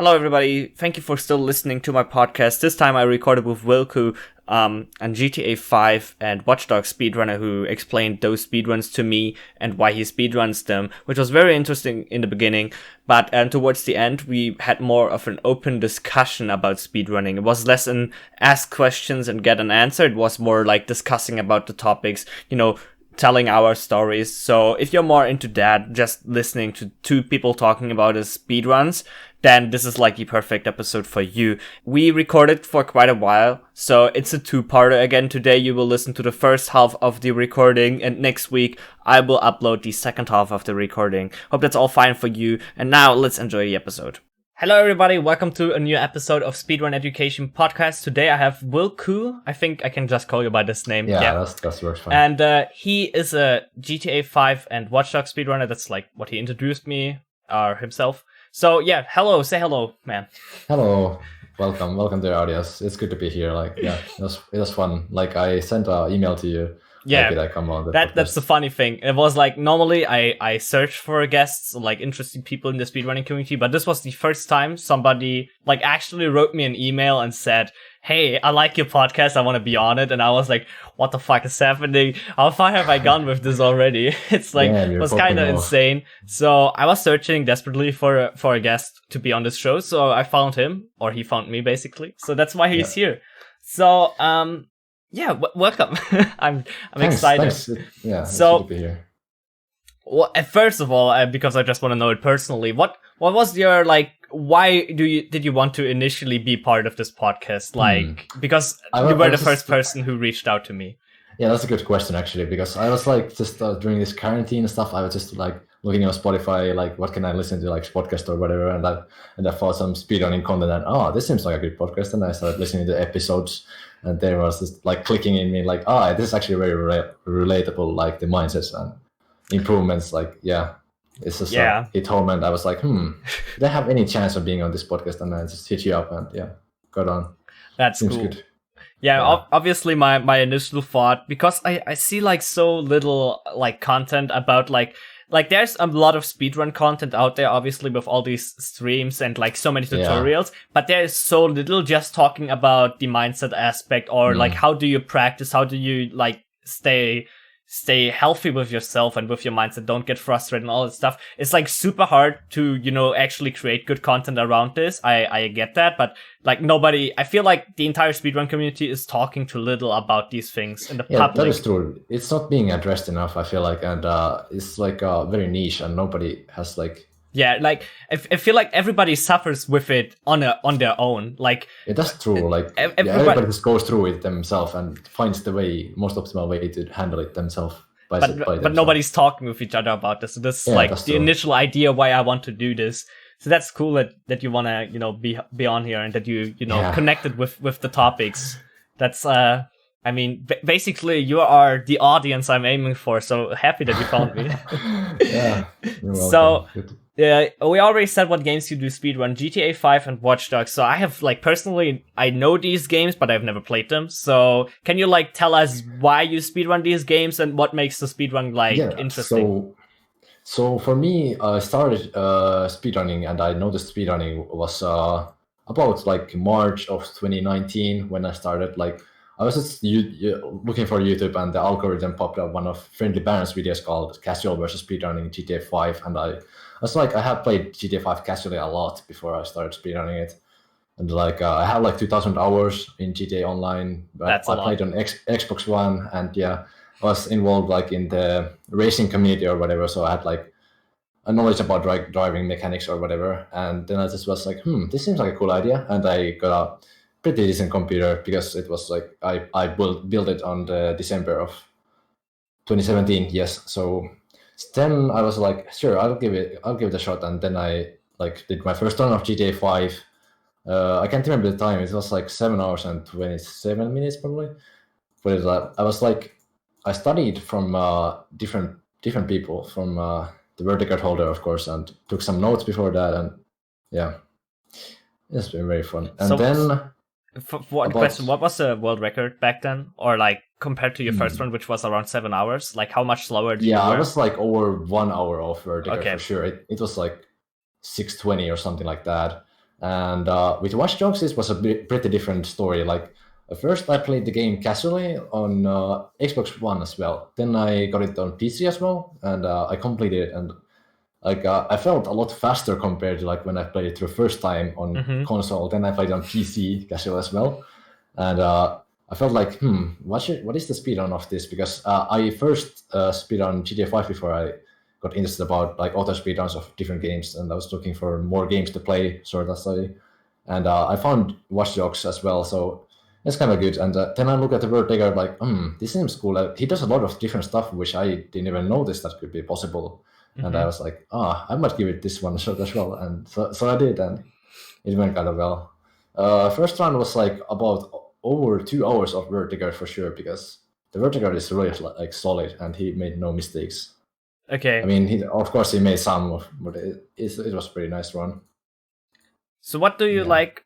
Hello, everybody. Thank you for still listening to my podcast. This time I recorded with Vilkku, and GTA V and Watchdogs speedrunner who explained those speedruns to me and why he speedruns them, which was very interesting in the beginning. But towards the end, we had more of an open discussion about speedrunning. It was less an ask questions and get an answer. It was more like discussing about the topics, telling our stories. So if you're more into that, just listening to two people talking about his speedruns, then this is like the perfect episode for you. We recorded for quite a while, so it's a two-parter. Again, today you will listen to the first half of the recording, and next week I will upload the second half of the recording. Hope that's all fine for you, and now let's enjoy the episode. Hello everybody, welcome to a new episode of Speedrun Education Podcast. Today I have Vilkku. I think I can just call you by this name. Yeah. That works fine. And he is a GTA V and Watchtogs speedrunner. That's like what he introduced me, himself. So yeah, hello, say hello, man. Hello, welcome to the audience. It's good to be here. It was fun. I sent an email to you. Yeah, did I come on that's the funny thing. It was like normally I search for guests, like interesting people in the speedrunning community, but this was the first time somebody like actually wrote me an email and said, "Hey, I like your podcast. I want to be on it." And I was like, "What the fuck is happening? How far have I gone with this already?" It's like it was kind of insane. So I was searching desperately for a guest to be on this show. So I found him, or he found me basically. So that's why he's here. So yeah, welcome. I'm excited. Thanks. Yeah, so good to be here. Well, first of all, because I just want to know it personally, what was your why did you want to initially be part of this podcast? Because you were the first person who reached out to me. Yeah, that's a good question actually, because I was just during this quarantine and stuff, I was just looking on Spotify, what can I listen to, podcast or whatever, and I found some speedrunning content, and this seems like a good podcast, and I started listening to episodes, and there was this clicking in me, this is actually very relatable, the mindsets and improvements, it's just it home, and I was like, do they have any chance of being on this podcast? And I just hit you up, and got on. That's seems cool. Good. Yeah, obviously my initial thought, because I see so little content about there's a lot of speedrun content out there, obviously, with all these streams and so many tutorials, but there is so little just talking about the mindset aspect, or how do you practice, how do you stay healthy with yourself and with your mindset, don't get frustrated and all that stuff. It's super hard to, actually create good content around this. I get that, but nobody, I feel like the entire speedrun community is talking too little about these things in the public. That is true. It's not being addressed enough, I feel and it's very niche, and nobody has Yeah, I feel like everybody suffers with it on their own. That's true. Everybody just goes through it themselves and finds the most optimal way to handle it themselves. But nobody's talking with each other about this. So this is the initial idea why I want to do this. So that's cool that you want to be on here, and that you connected with the topics. That's basically you are the audience I'm aiming for. So happy that you found me. Yeah. You're welcome. So. Yeah, we already said what games you do speedrun, GTA V and Watchdogs. So I have, personally, I know these games, but I've never played them. So can you, tell us why you speedrun these games and what makes the speedrun, interesting? So for me, I started speedrunning, and I noticed speedrunning was about, March of 2019 when I started, I was just looking for YouTube, and the algorithm popped up one of Friendly Baron's videos called Casual versus Speedrunning GTA V, and I was I have played GTA V casually a lot before I started speedrunning it, and I have 2,000 hours in GTA Online. That's a lot. I played on Xbox One, and I was involved in the racing community or whatever, so I had a knowledge about driving mechanics or whatever, and then I just was this seems like a cool idea, and I got a pretty decent computer, because it was I built it on the December of 2017. Yes, so then I was sure, I'll give it a shot, and then I did my first run of GTA 5. I can't remember the time. It was 7 hours and 27 minutes probably. But I was I studied from different people, from the world record holder, of course, and took some notes before that, and it's been very fun. And then. What was the world record back then, or compared to your first one, which was around 7 hours? How much slower did you I was over 1 hour off world record. Okay. For sure. It was 6:20 or something like that, And with Watchdogs, it was a pretty different story. Like first, I played the game casually on Xbox One as well. Then I got it on PC as well, and I completed it. And like I felt a lot faster compared to like when I played it through first time on console. Then I played on PC casual as well, and I felt like, what is the speedrun of this? Because I first speedrun GTA 5 before I got interested about like auto speedruns of different games, and I was looking for more games to play, sort of study. And I found Watchdogs as well, so it's kind of good. And then I look at the world digger like, this seems cool. He does a lot of different stuff, which I didn't even notice that could be possible. And I was like, I might give it this one a shot as well. And so I did, and it went kind of well. First round was like about over 2 hours of vertigo for sure, because the vertigo is really like solid, and he made no mistakes. Okay. I mean, of course he made some, but it was a pretty nice run. So what do you like?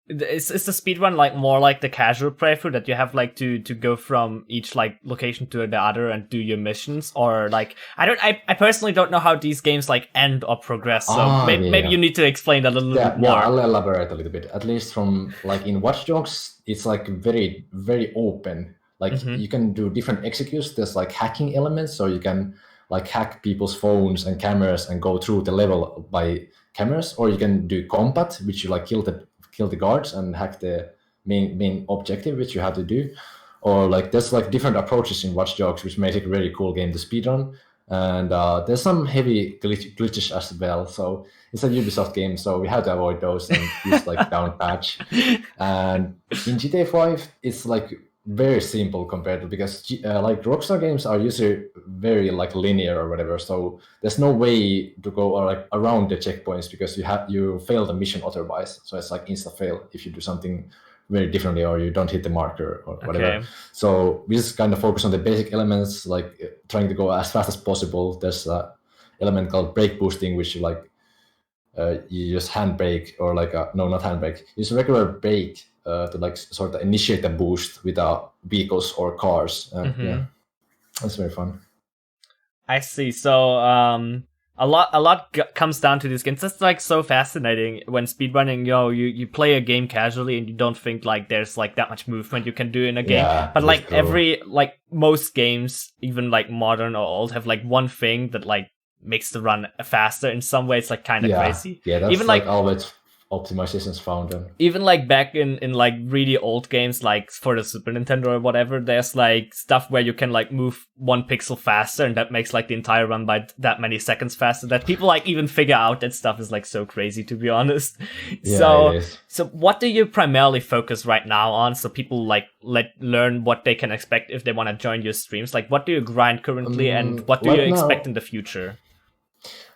Is the speedrun like more like the casual playthrough that you have like to go from each like location to the other and do your missions, or like I personally don't know how these games like end or progress, so maybe you need to explain that a little bit more. Yeah, I'll elaborate a little bit. At least from like in Watchdogs, it's like very very open. Like you can do different executes. There's like hacking elements, so you can like hack people's phones and cameras and go through the level by cameras, or you can do combat, which you like kill the guards and hack the main objective, which you have to do. Or like there's like different approaches in Watchdogs, which make it a really cool game to speedrun. And there's some heavy glitches as well. So it's a Ubisoft game, so we have to avoid those and use like down patch. And in GTA 5, it's like very simple compared to, because like Rockstar games are usually very like linear or whatever, so there's no way to go or like around the checkpoints, because you fail the mission otherwise, so it's like insta fail if you do something very differently or you don't hit the marker or whatever. Okay. So we just kind of focus on the basic elements, like trying to go as fast as possible. There's a element called brake boosting, which you like you just handbrake, or like no, not handbrake, use a regular brake to like sort of initiate a boost without vehicles or cars. Yeah, that's very fun. I see. So a lot comes down to these games. That's like so fascinating when speedrunning. You play a game casually and you don't think like there's like that much movement you can do in a game. Yeah, but like cool. Most games, even like modern or old, have like one thing that like makes the run faster in some way. It's like kind of crazy. Yeah, that's even like always optimizations found them. Even like back in like really old games, like for the Super Nintendo or whatever, there's like stuff where you can like move 1 pixel faster, and that makes like the entire run by that many seconds faster, that people like even figure out. That stuff is like so crazy, to be honest. Yeah, so what do you primarily focus right now on, so people like learn what they can expect if they want to join your streams? Like what do you grind currently, and what do you expect in the future?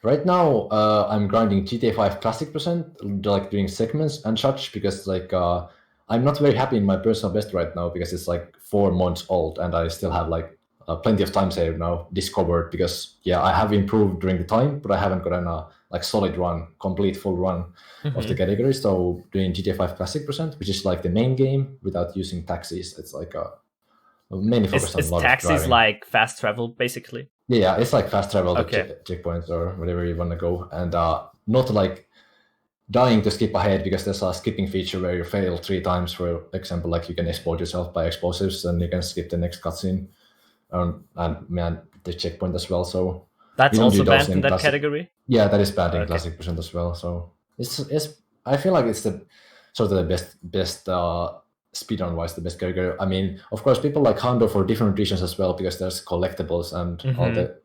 Right now, I'm grinding GTA 5 Classic %, like doing segments and such, because like I'm not very happy in my personal best right now, because it's like 4 months old and I still have like plenty of time saved now discovered, because I have improved during the time, but I haven't gotten a like solid run, complete full run of the category. So doing GTA 5 Classic %, which is like the main game without using taxis, it's like mainly focused on a lot of taxis driving. Like fast travel, basically? Yeah, it's like fast travel to checkpoints or whatever you want to go, and not like dying to skip ahead, because there's a skipping feature where you fail 3 times, for example, like you can explode yourself by explosives and you can skip the next cutscene, and the checkpoint as well. So that's also banned in that category? Yeah, that is banned in Classic % as well. So it's I feel like it's the sort of the best speedrun wise, the best category. I mean, of course, people like Hondo for different reasons as well, because there's collectibles and all the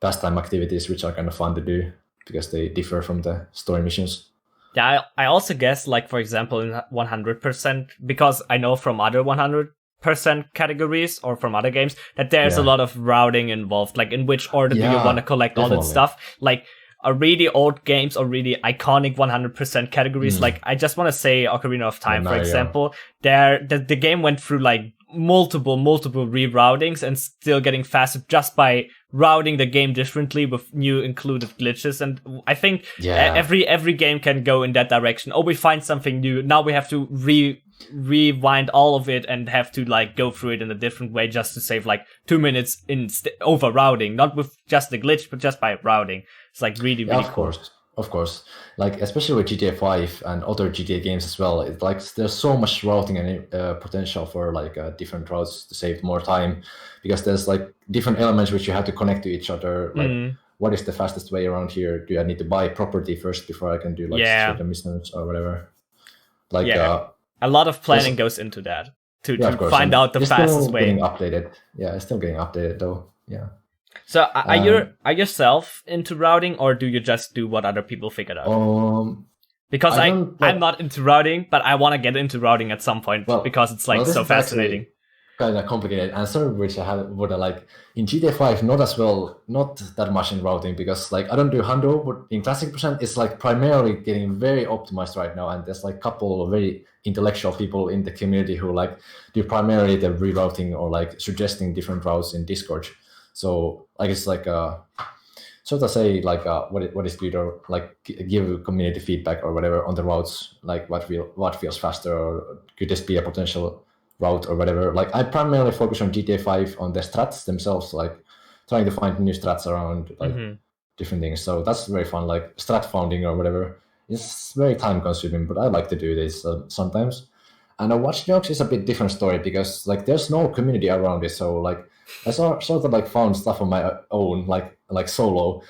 pastime activities, which are kind of fun to do because they differ from the story missions. Yeah, I also guess, like, for example, in 100%, because I know from other 100% categories or from other games that there's a lot of routing involved, like in which order do you want to collect all that stuff. Like, really old games or really iconic 100% categories, like I just want to say Ocarina of Time, for example, the game went through like multiple reroutings and still getting faster just by routing the game differently with new included glitches. And I think every game can go in that direction. Oh, we find something new, now we have to rewind all of it and have to like go through it in a different way just to save like 2 minutes in over routing, not with just the glitch but just by routing. It's like really cool. Course. Of course, like especially with GTA 5 and other GTA games as well, it's like there's so much routing and potential for like different routes to save more time, because there's like different elements which you have to connect to each other. Like, what is the fastest way around here? Do I need to buy property first before I can do like certain missions or whatever? Like, a lot of planning goes into that to of course, find out the fastest still way. Getting updated. Yeah, it's still getting updated though. Yeah. So are you yourself into routing, or do you just do what other people figured out? Because I'm not into routing, but I want to get into routing at some point because it's like so fascinating. Kind of complicated answer, which I have would like in GTA 5 not that much in routing, because like I don't do hundo, but in Classic Percent it's like primarily getting very optimized right now, and there's like a couple of very intellectual people in the community who like do primarily the rerouting or like suggesting different routes in Discord. So like it's like sort of say like what is good, or like give community feedback or whatever on the routes, like what feels faster, or could this be a potential route or whatever. Like I primarily focus on GTA 5 on the strats themselves, like trying to find new strats around like different things. So that's very fun, like strat founding or whatever. It's very time consuming, but I like to do this sometimes. And Watchdogs is a bit different story, because like there's no community around it. So like I sort of like found stuff on my own, like solo.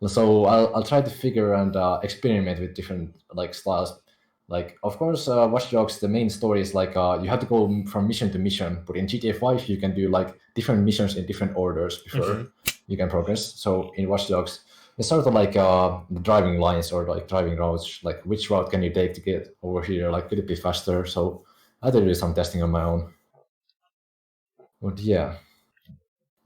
So I'll try to figure and experiment with different like styles. Like, of course, Watch Dogs, the main story is like you have to go from mission to mission. But in GTA 5, you can do like different missions in different orders before you can progress. So in Watch Dogs, it's sort of like driving lines or like driving routes. Like, which route can you take to get over here? Like, could it be faster? So I had to do some testing on my own. But yeah.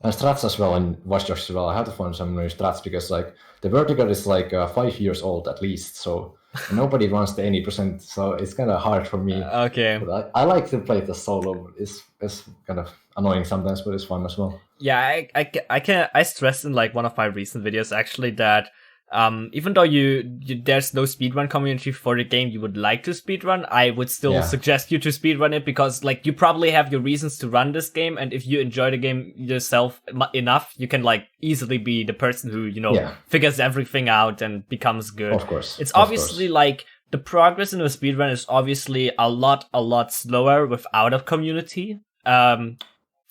And strats as well, and Watch Dogs as well. I have to find some new strats, because like the vertical is like 5 years old at least. So nobody runs the 80%, so it's kind of hard for me. Okay. But I like to play the solo. It's kind of annoying sometimes, but it's fun as well. Yeah, I stressed in like one of my recent videos actually that even though there's no speedrun community for the game you would like to speedrun, I would still suggest you to speedrun it, because like you probably have your reasons to run this game, and if you enjoy the game yourself enough, you can like easily be the person who figures everything out and becomes good. Of course, it's obviously like the progress in a speedrun is obviously a lot slower without a community.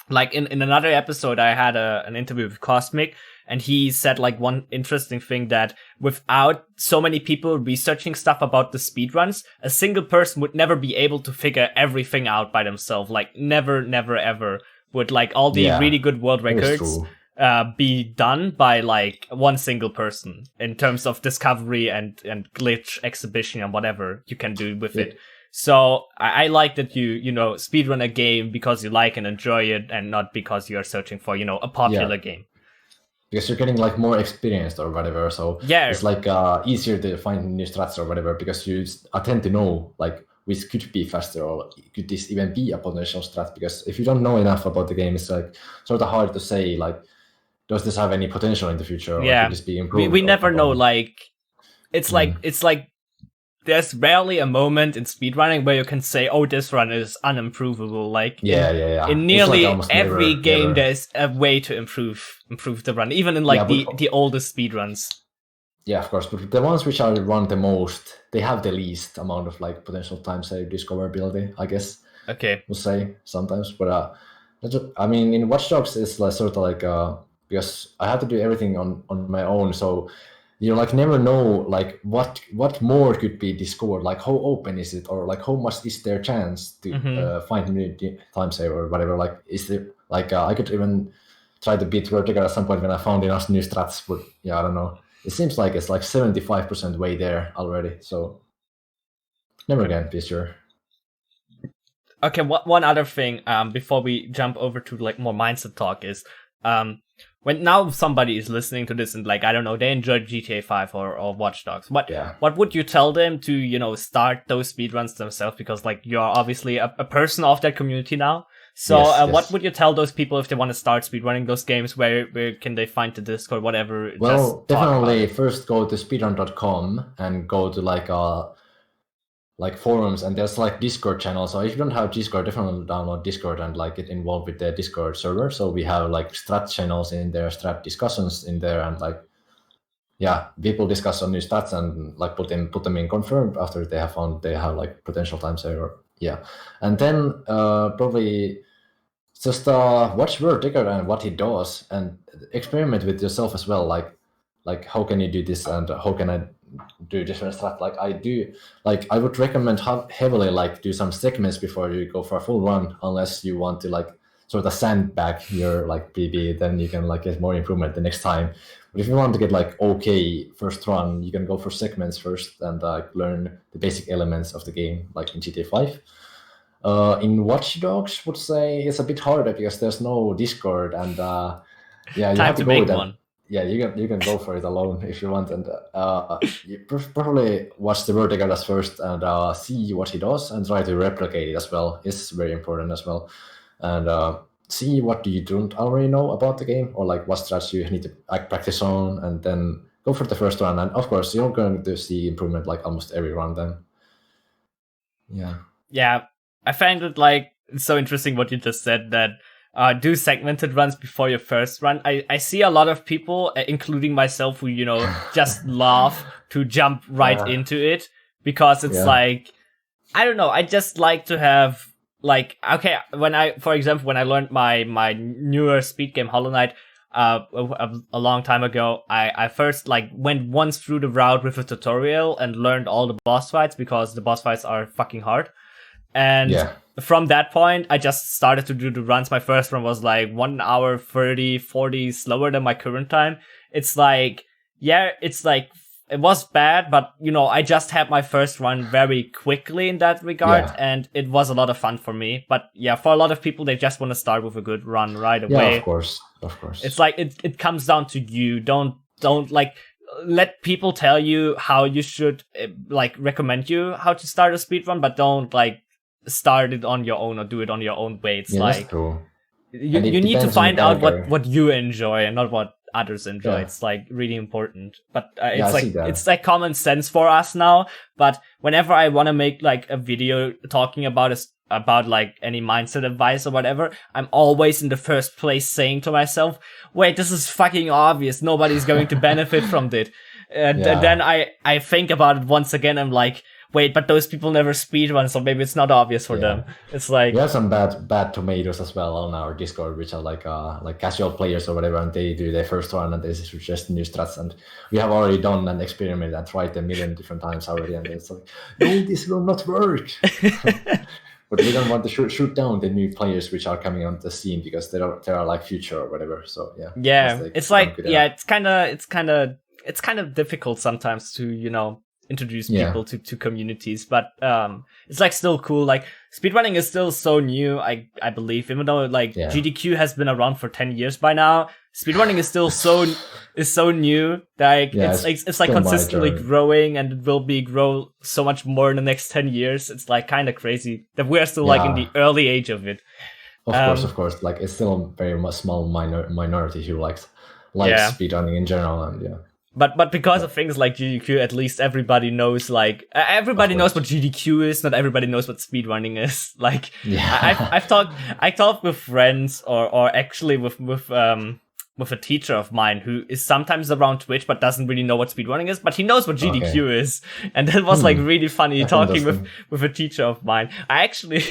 Like in another episode, I had an interview with Cosmic, and he said like one interesting thing, that without so many people researching stuff about the speedruns, a single person would never be able to figure everything out by themselves. Like never ever would like all the really good world records be done by like one single person in terms of discovery and glitch exhibition and whatever you can do with it. So I like that you speedrun a game because you like and enjoy it, and not because you're searching for, a popular game. Because you're getting like more experienced or whatever. So it's like easier to find new strats or whatever, because you tend to know like which could be faster, or could this even be a potential strat. Because if you don't know enough about the game, it's like sort of hard to say like, does this have any potential in the future, or could this be improved? We never know. Like it's like there's rarely a moment in speedrunning where you can say, oh, this run is unimprovable. Like in nearly like every game, there's a way to improve the run, even in like the oldest speedruns. Yeah, of course, but the ones which are run the most, they have the least amount of like potential time save discoverability, I guess. Okay. We'll say sometimes, but I mean, in Watchdogs, it's like sort of like because I had to do everything on my own, so you like never know like what more could be discovered, like how open is it, or like how much is there chance to find new time save or whatever. Like is there like I could even try to beat vertical at some point when I found enough new strats, but I don't know. It seems like it's like 75% way there already, so never again, be sure. Okay, one other thing before we jump over to like more mindset talk is when now somebody is listening to this and like, I don't know, they enjoyed GTA 5 or Watch Dogs. What would you tell them to, start those speedruns themselves? Because like you're obviously a person of that community now. So what would you tell those people if they want to start speedrunning those games? Where can they find the Discord, whatever? Well, definitely first go to speedrun.com and go to like forums, and there's like Discord channels. So if you don't have Discord, definitely download Discord and like get involved with the Discord server. So we have like strat channels in there, strat discussions in there, and like yeah, people discuss on new stats and like put them in confirmed after they have found they have like potential time saver. Yeah, and then probably just watch Vertigo and what he does, and experiment with yourself as well. Like how can you do this, and how can I do different stuff? Like I do, like I would recommend heavily like do some segments before you go for a full run, unless you want to like sort of sandbag your like PB, then you can like get more improvement the next time. But if you want to get like okay first run, you can go for segments first and learn the basic elements of the game, like in GTA 5. In Watchdogs, would say it's a bit harder because there's no Discord, and yeah, you Time have to to go make with that. one. Yeah, you can go for it alone if you want, and you probably watch the Vertigo as first and see what he does and try to replicate it as well. It's very important as well, and see what you don't already know about the game or like what strategy you need to like practice on, and then go for the first run. And of course, you're going to see improvement like almost every run then. Yeah. Yeah, I find it like so interesting what you just said that do segmented runs before your first run. I see a lot of people, including myself, who, you know, just love to jump right into it because it's like, I don't know, I just like to have like, okay, for example, when I learned my newer speed game Hollow Knight a long time ago, I first like went once through the route with a tutorial and learned all the boss fights because the boss fights are fucking hard. And from that point, I just started to do the runs. My first run was like 1 hour 30, 40 slower than my current time. It's like, yeah, it's like, it was bad, but, you know, I just had my first run very quickly in that regard, and it was a lot of fun for me. But yeah, for a lot of people, they just want to start with a good run right away. Yeah, of course. It's like, it comes down to you. Don't like, let people tell you how you should, like, recommend you how to start a speedrun, but don't, like, start it on your own or do it on your own way. It's like, you need to find out what you enjoy and not what others enjoy. It's like really important, but it's like common sense for us now. But whenever I want to make like a video talking about like any mindset advice or whatever, I'm always in the first place saying to myself, wait, this is fucking obvious, nobody's going to benefit from it. And then I think about it once again. I'm like, wait, but those people never speedrun, so maybe it's not obvious for them. It's like, we have some bad tomatoes as well on our Discord, which are like casual players or whatever, and they do their first run and they suggest new strats, and we have already done an experiment and tried a million different times already, and it's like, no, this will not work. But we don't want to shoot down the new players which are coming on the scene because they are like future or whatever. So it's like it's kind of difficult sometimes to, you know, introduce people to communities, but it's like still cool. Like speedrunning is still so new, I believe, even though like GDQ has been around for 10 years by now, speedrunning is still so new. Like it's like consistently growing, and it will grow so much more in the next 10 years. It's like kind of crazy that we're still like in the early age of it. Of course, like it's still a very much small minority who likes speedrunning in general, and But because of things like GDQ, at least everybody knows, like, everybody knows what GDQ is, not everybody knows what speedrunning is. Like, I talked with friends, or actually with a teacher of mine who is sometimes around Twitch but doesn't really know what speedrunning is, but he knows what GDQ is. And that was like really funny talking with a teacher of mine. I actually,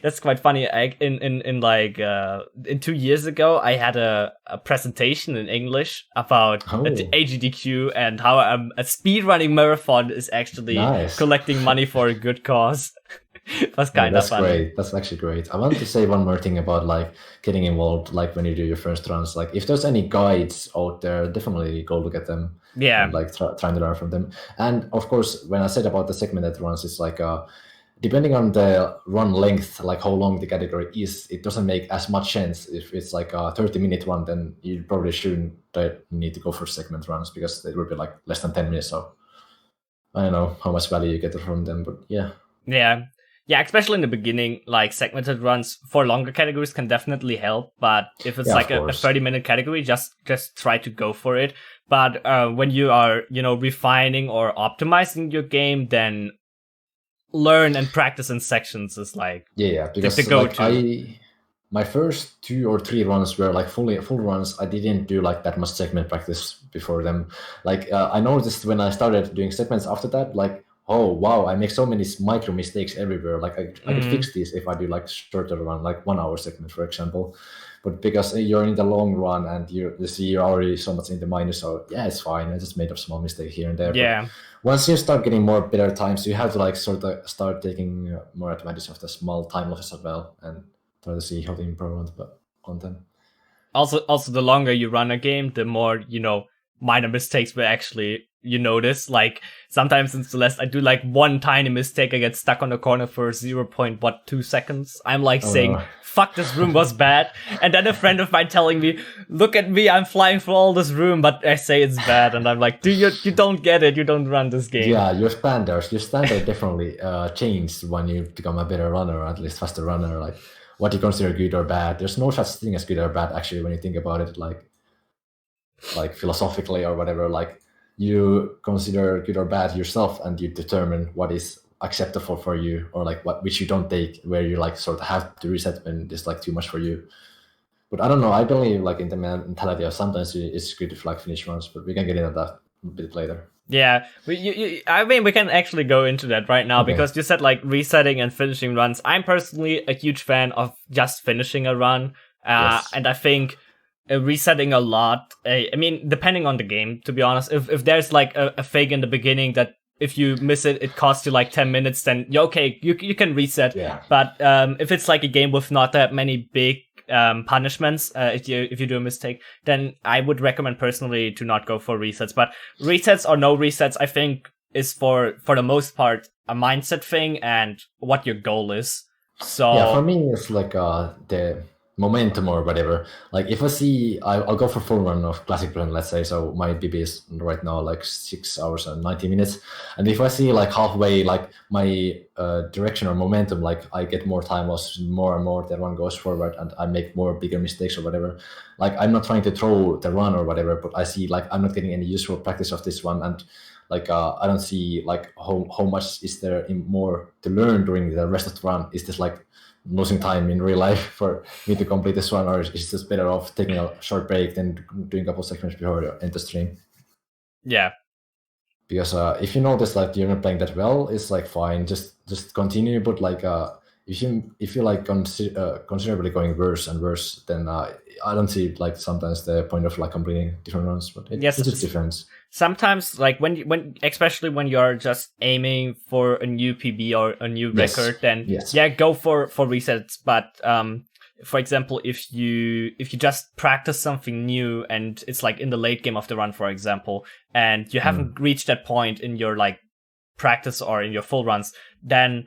that's quite funny. In 2 years ago, I had a presentation in English about AGDQ and how a speedrunning marathon is actually collecting money for a good cause. That's kind of funny. Great. That's actually great. I want to say one more thing about like getting involved, like when you do your first runs. Like if there's any guides out there, definitely go look at them. Yeah. And, like trying to learn from them. And of course, when I said about the segmented runs, it's like depending on the run length, like how long the category is, it doesn't make as much sense. If it's like a 30-minute run, then you probably shouldn't need to go for segment runs because it would be like less than 10 minutes. So I don't know how much value you get from them, but yeah. Yeah, especially in the beginning, like segmented runs for longer categories can definitely help. But if it's like a 30-minute category, just try to go for it. But when you are, you know, refining or optimizing your game, then learn and practice in sections is like because the go-to. Like my first 2 or 3 runs were like full runs. I didn't do like that much segment practice before them. Like I noticed when I started doing segments after that, like, oh wow, I make so many micro mistakes everywhere. Like I could fix these if I do like shorter run, like 1 hour segment, for example. But because you're in the long run and you see you're already so much in the minus, so yeah, it's fine. I just made a small mistake here and there. Yeah. But once you start getting more better times, you have to like sort of start taking more advantage of the small time losses as well and try to see how to improve on them. Also, the longer you run a game, the more, minor mistakes will actually you notice. Like, sometimes in Celeste, I do like one tiny mistake, I get stuck on the corner for 0.2 seconds. I'm like saying, fuck, this room was bad. And then a friend of mine telling me, look at me, I'm flying through all this room, but I say it's bad. And I'm like, dude, you don't get it, you don't run this game. Yeah, your standard definitely changed when you become a better runner, or at least faster runner. Like, what you consider good or bad. There's no such thing as good or bad, actually, when you think about it, like philosophically or whatever. Like, you consider good or bad yourself, and you determine what is acceptable for you, or like which you don't take, where you like sort of have to reset when it's like too much for you. But I don't know. I believe like in the mentality of sometimes it's good to like finish runs, but we can get into that a bit later. Yeah, I mean, we can actually go into that right now, because you said like resetting and finishing runs. I'm personally a huge fan of just finishing a run, Yes. and I think resetting a lot. I mean, depending on the game, to be honest, if there's like a fake in the beginning that if you miss it, it costs you like 10 minutes, then you can reset. Yeah. But if it's like a game with not that many big punishments, if you do a mistake, then I would recommend personally to not go for resets. But resets or no resets, I think is for the most part a mindset thing and what your goal is. So yeah, for me it's like the momentum or whatever. Like if I see, I'll go for full run of classic run, let's say. So my BB is right now like 6 hours and 90 minutes. And if I see like halfway, like my direction or momentum, like I get more time loss more and more, the run goes forward and I make more bigger mistakes or whatever. Like I'm not trying to throw the run or whatever, but I see like I'm not getting any useful practice of this one. And like I don't see like how much is there more to learn during the rest of the run. Is this like losing time in real life for me to complete this one, or is it just better off taking a short break than doing a couple segments before you end the stream? Yeah. Because if you notice like you're not playing that well, it's like fine, just continue. But like if you like considerably going worse and worse, then I don't see like sometimes the point of like completing different runs. But it's just different. Sometimes, like when especially when you're just aiming for a new PB or a new record, then go for resets. But for example, if you just practice something new and it's like in the late game of the run, for example, and you haven't reached that point in your like practice or in your full runs, then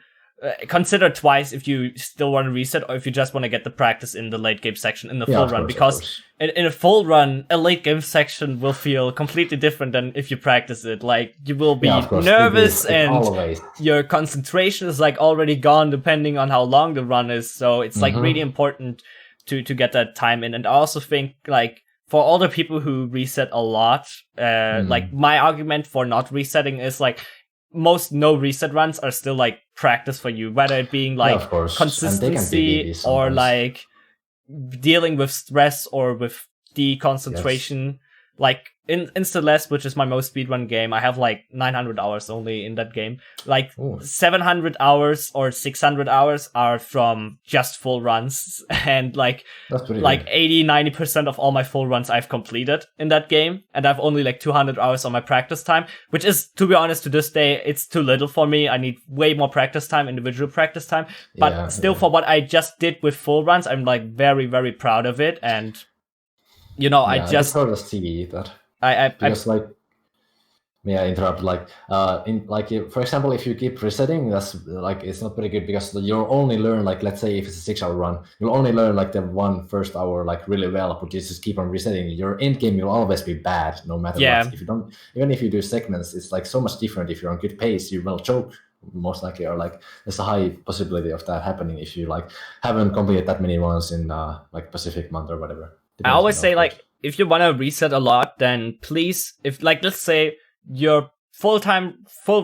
consider twice if you still want to reset or if you just want to get the practice in the late game section in the full run, because in a full run, a late game section will feel completely different than if you practice it. Like, you will be nervous and your concentration is like already gone depending on how long the run is. So it's like really important to get that time in. And I also think like for all the people who reset a lot, like my argument for not resetting is like most no reset runs are still like practice for you, whether it being like consistency or like dealing with stress or with deconcentration. Like in Celeste, which is my most speedrun game, I have like 900 hours only in that game. Like 700 hours or 600 hours are from just full runs, and like 80-90% of all my full runs I've completed in that game, and I've only like 200 hours on my practice time, which is, to be honest, to this day it's too little for me. I need way more practice time, individual practice time, but still for what I just did with full runs, I'm like very, very proud of it. And I just sort of see that. Because like, may I interrupt? Like, for example, if you keep resetting, that's like it's not pretty good, because you'll only learn like, let's say if it's a 6-hour run, you'll only learn like the first hour like really well, but you just keep on resetting. Your end game will always be bad, no matter what. If you don't, even if you do segments, it's like so much different. If you're on good pace, you will choke most likely, or like there's a high possibility of that happening if you like haven't completed that many runs in like Pacific month or whatever. I always say like, if you want to reset a lot, then please, if like, let's say your full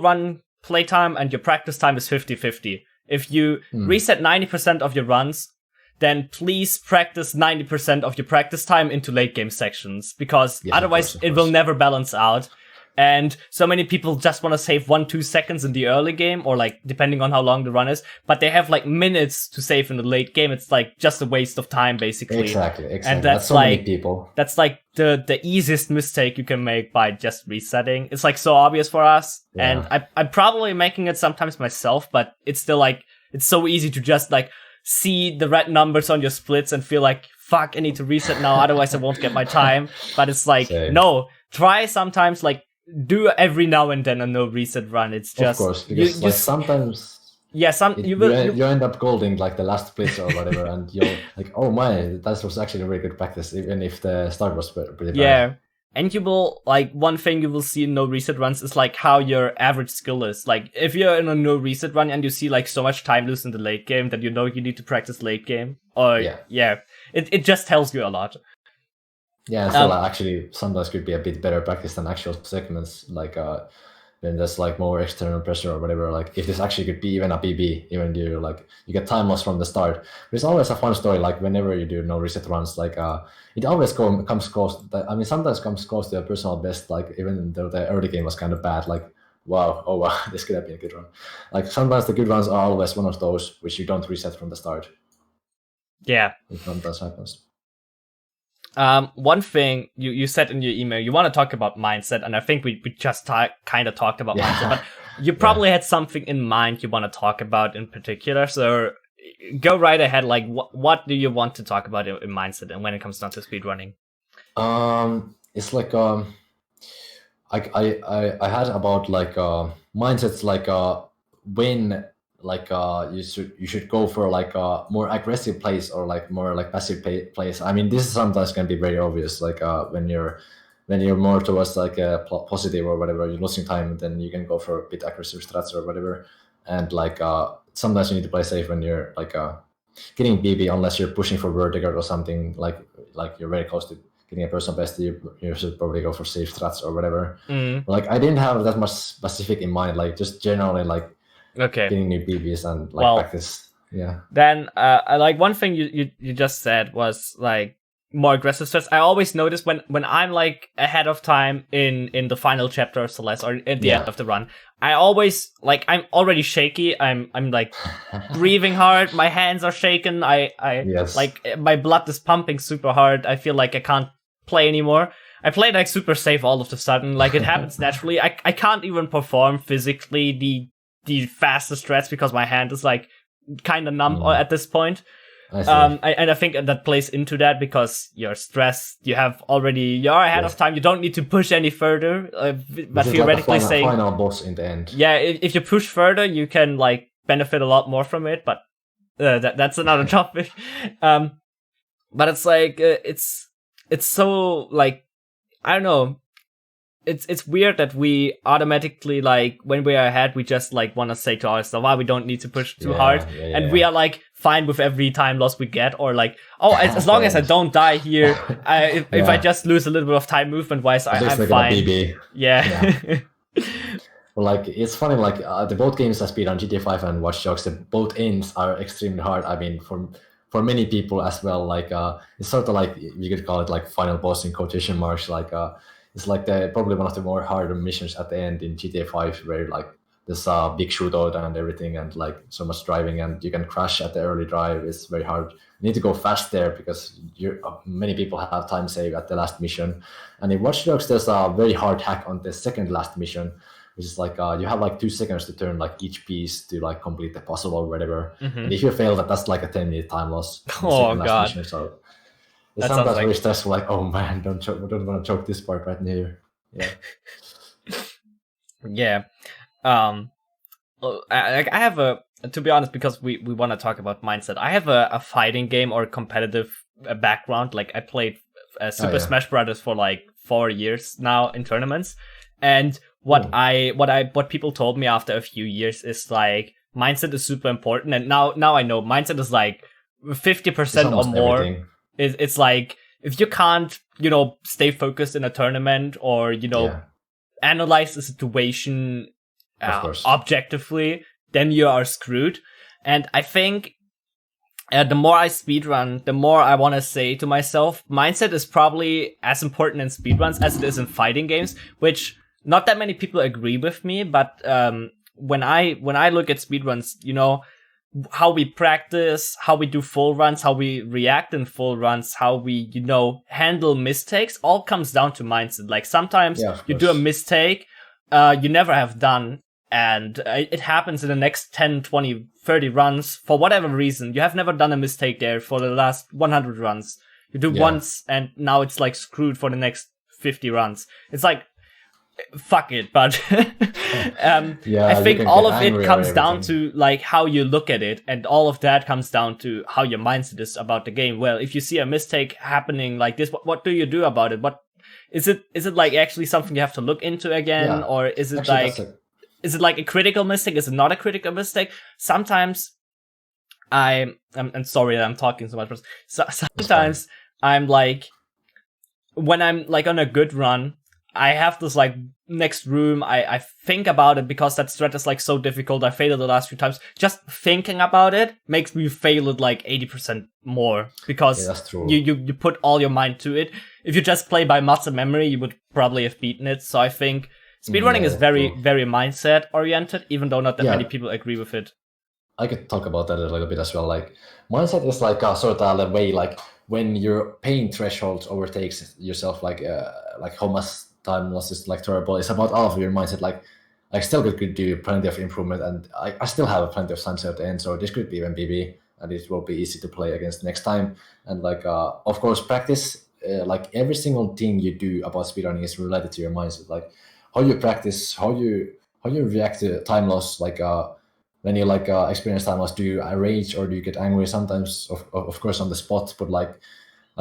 run playtime and your practice time is 50-50. If you reset 90% of your runs, then please practice 90% of your practice time into late game sections, because otherwise it will never balance out. And so many people just want to save 1-2 seconds in the early game, or like depending on how long the run is, but they have like minutes to save in the late game. It's like just a waste of time, basically. Exactly. And that's so like many people. That's like the easiest mistake you can make by just resetting. It's like so obvious for us, and I'm probably making it sometimes myself, but it's still like it's so easy to just like see the red numbers on your splits and feel like, fuck, I need to reset now, otherwise I won't get my time. But it's like, no, try sometimes, like, do every now and then a no reset run. It's just, of course, because like sometimes you end up golding like the last splits or whatever, and you're like, oh my, that was actually a very good practice, even if the start was pretty bad. Yeah. And you will, like, one thing you will see in no reset runs is like how your average skill is. Like, if you're in a no reset run and you see like so much time loose in the late game, then you know you need to practice late game. Or it just tells you a lot. Yeah, and so actually sometimes could be a bit better practice than actual segments, like when there's like more external pressure or whatever. Like if this actually could be even a PB, even you like you get time loss from the start. But it's always a fun story. Like whenever you do no reset runs, like it always comes close. I mean, sometimes comes close to a personal best. Like even though the early game was kind of bad, like wow, this could have been a good run. Like sometimes the good runs are always one of those which you don't reset from the start. Yeah, it sometimes happens. One thing you said in your email, you want to talk about mindset, and I think we just kind of talked about mindset, but you probably had something in mind you want to talk about in particular. So go right ahead. Like, what do you want to talk about in mindset, and when it comes down to speedrunning? It's like I had about like mindsets, like when like you should go for like a more aggressive plays or like more like passive plays. I mean, this is sometimes can be very obvious, like when you're more towards like a positive or whatever, you're losing time, then you can go for a bit aggressive strats or whatever. And like sometimes you need to play safe when you're like getting BB, unless you're pushing for vertical or something, like you're very close to getting a personal best. You should probably go for safe strats or whatever. Like I didn't have that much specific in mind, like just generally like getting new BBs and like practice. Yeah. Then I like one thing you just said was like more aggressive strats. I always notice when I'm like ahead of time in the final chapter of Celeste or at the end of the run, I always like I'm already shaky. I'm like breathing hard. My hands are shaken. I like my blood is pumping super hard. I feel like I can't play anymore. I played like super safe all of a sudden. Like it happens naturally. I can't even perform physically the fastest strats because my hand is like kind of numb at this point. And I think that plays into that because you're stressed. You're ahead of time. You don't need to push any further. But theoretically, like saying final boss in the end. Yeah, if you push further, you can like benefit a lot more from it. But that's another topic. But it's like it's so like I don't know. It's weird that we automatically, like, when we are ahead, we just, like, want to say to ourselves, we don't need to push too hard. And we are, like, fine with every time loss we get. Or, like, as long as I don't die here, if I just lose a little bit of time movement-wise, I'm like fine. BB. Yeah. Well, like, it's funny, like, the both games I speed on GTA V and Watchdogs, the both ends are extremely hard. I mean, for many people as well, like, it's sort of like, you could call it, like, final boss in quotation marks, like, it's like probably one of the more harder missions at the end in GTA V, where like there's a big shootout and everything, and like so much driving, and you can crash at the early drive. It's very hard. You need to go fast there because many people have time save at the last mission. And in Watch Dogs, there's a very hard hack on the second last mission, which is like you have like 2 seconds to turn like each piece to like complete the puzzle or whatever. And if you fail that's like a 10-minute time loss. Oh god. Mission, so it's sometimes very stressful, like, oh man, don't want to choke this part right here. Yeah. Yeah. I have to be honest, because we want to talk about mindset, I have a fighting game or competitive background. Like I played Super Smash Brothers for like 4 years now in tournaments. And what people told me after a few years is like mindset is super important. And now I know mindset is like 50% or more. Everything. It's like if you can't, stay focused in a tournament or, analyze the situation objectively, then you are screwed. And I think the more I speedrun, the more I want to say to myself, mindset is probably as important in speedruns as it is in fighting games, which not that many people agree with me, but when I look at speedruns, you know, how we practice, how we do full runs, how we react in full runs, how we, you know, handle mistakes, all comes down to mindset. Like sometimes you do a mistake you never have done, and it happens in the next 10, 20, 30 runs for whatever reason. You have never done a mistake there for the last 100 runs. You do once, and now it's like screwed for the next 50 runs. It's like, fuck it. But I think all of it comes down to like how you look at it, and all of that comes down to how your mindset is about the game. Well, if you see a mistake happening like this, what do you do about it? What is it like actually something you have to look into again, or is it actually, is it like a critical mistake? Is it not a critical mistake? Sometimes I'm sorry that I'm talking so much, but sometimes I'm like, when I'm like on a good run, I have this like next room. I think about it because that strat is like so difficult. I failed it the last few times. Just thinking about it makes me fail it like 80% more because that's true. You put all your mind to it. If you just play by muscle memory, you would probably have beaten it. So I think speedrunning is very, very mindset oriented, even though not that many people agree with it. I could talk about that a little bit as well. Like mindset is like a sort of a way, like when your pain threshold overtakes yourself, like how much time loss is like terrible. It's about all of your mindset. Like I still could do plenty of improvement, and I still have plenty of sunset at the end. So this could be even BB, and it will be easy to play against next time. And like of course practice. Like every single thing you do about speedrunning is related to your mindset. Like how you practice, how you react to time loss. Like when you like experience time loss, do you rage or do you get angry? Sometimes, of course, on the spot. But like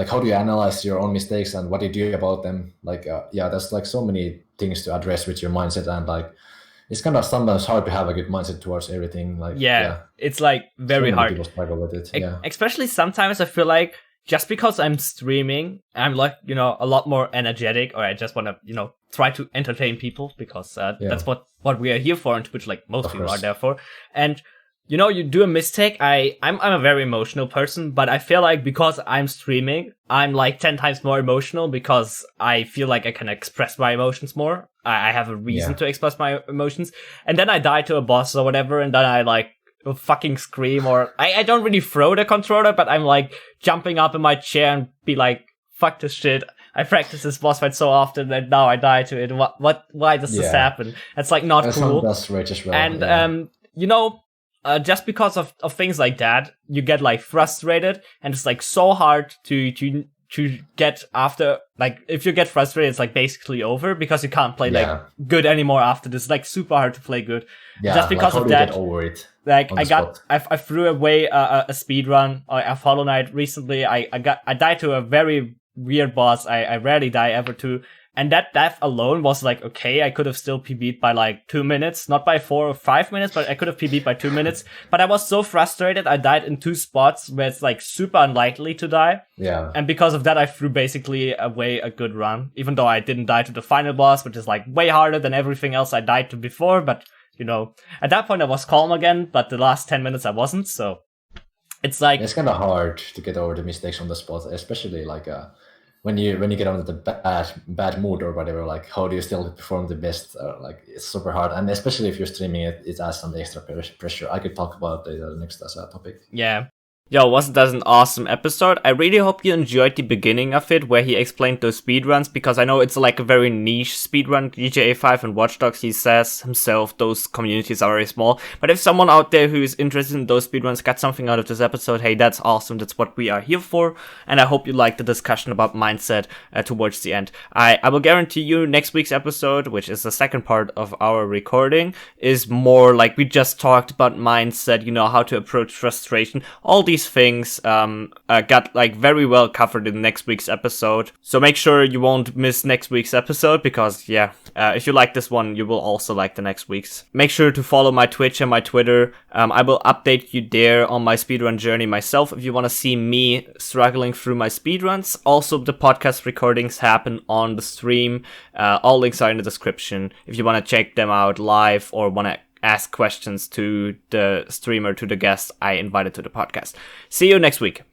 how do you analyze your own mistakes and what do you do about them? Like there's like so many things to address with your mindset, and like it's kind of sometimes hard to have a good mindset towards everything. Like it's like very hard. People struggle with it. Especially sometimes I feel like just because I'm streaming, I'm like, you know, a lot more energetic, or I just want to, you know, try to entertain people because that's what we are here for on Twitch, like most people are there for. And, you know, you do a mistake. I'm a very emotional person, but I feel like because I'm streaming, I'm like 10 times more emotional because I feel like I can express my emotions more. I have a reason to express my emotions. And then I die to a boss or whatever, and then I like fucking scream, or I don't really throw the controller, but I'm like jumping up in my chair and be like, fuck this shit. I practice this boss fight so often and now I die to it. Why does this happen? It's like not cool. That's right as well. And you know, just because of things like that, you get like frustrated, and it's like so hard to get after. Like if you get frustrated, it's like basically over because you can't play like good anymore after this. It's like super hard to play good. Just because of that. Get over it? Like I threw away a speedrun or a Hollow Knight recently. I died to a very weird boss. I rarely die ever to. And that death alone was like, okay, I could have still PB'd by like 2 minutes, not by 4 or 5 minutes, but I could have PB'd by 2 minutes. But I was so frustrated, I died in 2 spots where it's like super unlikely to die. Yeah. And because of that, I threw basically away a good run, even though I didn't die to the final boss, which is like way harder than everything else I died to before. But, you know, at that point I was calm again, but the last 10 minutes I wasn't, so it's like... It's kind of hard to get over the mistakes on the spot, especially like... when you get under the bad mood or whatever, like how do you still perform the best? Like it's super hard, and especially if you're streaming it, it adds some extra pressure. I could talk about it next as a topic. Yeah. Yo, wasn't that an awesome episode? I really hope you enjoyed the beginning of it, where he explained those speedruns, because I know it's like a very niche speedrun. GTA V and Watchdogs, he says himself, those communities are very small. But if someone out there who is interested in those speedruns got something out of this episode, hey, that's awesome. That's what we are here for. And I hope you liked the discussion about mindset towards the end. I will guarantee you next week's episode, which is the second part of our recording, is more like we just talked about mindset, you know, how to approach frustration, all these things got like very well covered in next week's episode, so make sure you won't miss next week's episode, because if you like this one, you will also like the next week's. Make sure to follow my Twitch and my Twitter. I will update you there on my speedrun journey myself if you want to see me struggling through my speedruns. Also, the podcast recordings happen on the stream. All links are in the description if you want to check them out live or want to ask questions to the streamer, to the guest I invited to the podcast. See you next week.